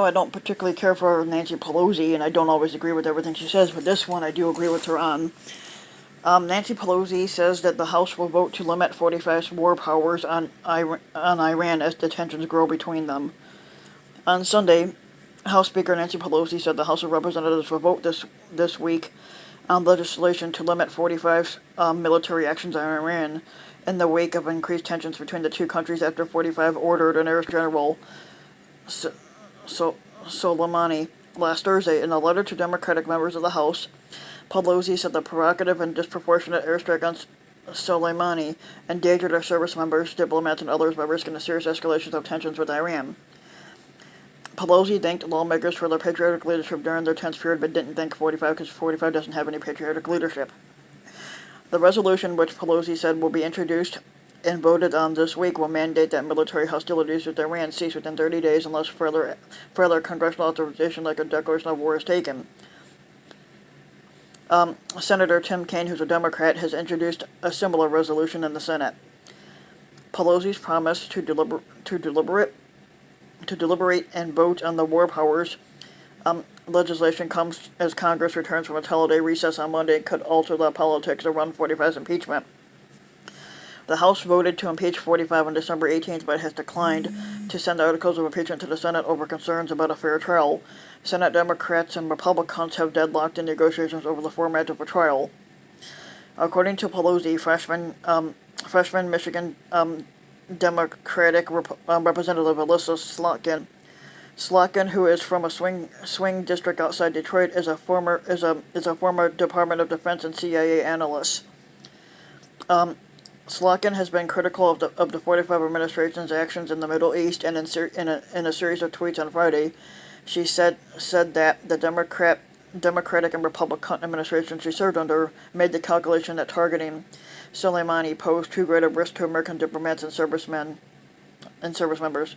I don't particularly care for Nancy Pelosi, and I don't always agree with everything she says, but this one I do agree with her on. Nancy Pelosi says that the House will vote to limit 45's war powers on Iran as the tensions grow between them. On Sunday, House Speaker Nancy Pelosi said the House of Representatives will vote this week on legislation to limit 45's military actions on Iran in the wake of increased tensions between the two countries after 45 ordered an air general Soleimani last Thursday. In a letter to Democratic members of the House, Pelosi said the provocative and disproportionate airstrike on Soleimani endangered our service members, diplomats, and others by risking a serious escalation of tensions with Iran. Pelosi thanked lawmakers for their patriotic leadership during their tense period, but didn't thank 45 because 45 doesn't have any patriotic leadership. The resolution, which Pelosi said will be introduced and voted on this week, will mandate that military hostilities with Iran cease within 30 days unless further congressional authorization like a declaration of war is taken. Senator Tim Kaine, who's a Democrat, has introduced a similar resolution in the Senate. Pelosi's promise to deliberate and vote on the war powers legislation comes as Congress returns from its holiday recess on Monday and could alter the politics around 45's impeachment. The House voted to impeach 45 on December 18th, but has declined to send articles of impeachment to the Senate over concerns about a fair trial. Senate Democrats and Republicans have deadlocked in negotiations over the format of a trial. According to Pelosi, freshman Michigan Democratic Representative Alyssa Slotkin, who is from a swing district outside Detroit, is a former Department of Defense and CIA analyst. Slotkin has been critical of the 45 administration's actions in the Middle East, and in a series of tweets on Friday, she said that the Democratic and Republican administrations she served under made the calculation that targeting Soleimani posed too great a risk to American diplomats and servicemen and service members.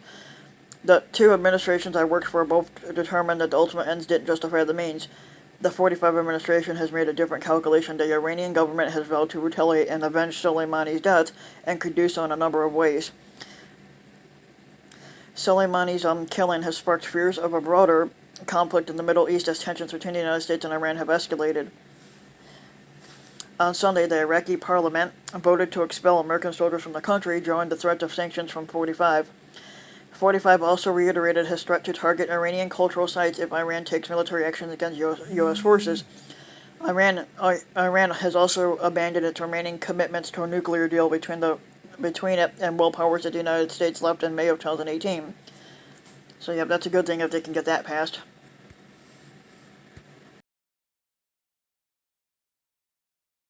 The two administrations I worked for both determined that the ultimate ends didn't justify the means. The 45 administration has made a different calculation. The Iranian government has vowed to retaliate and avenge Soleimani's death and could do so in a number of ways. Soleimani's killing has sparked fears of a broader conflict in the Middle East as tensions between the United States and Iran have escalated. On Sunday, the Iraqi parliament voted to expel American soldiers from the country, drawing the threat of sanctions from 45. 45 also reiterated his threat to target Iranian cultural sites if Iran takes military action against U.S. forces. Iran has also abandoned its remaining commitments to a nuclear deal between it and world powers that the United States left in May of 2018. So yeah, that's a good thing if they can get that passed.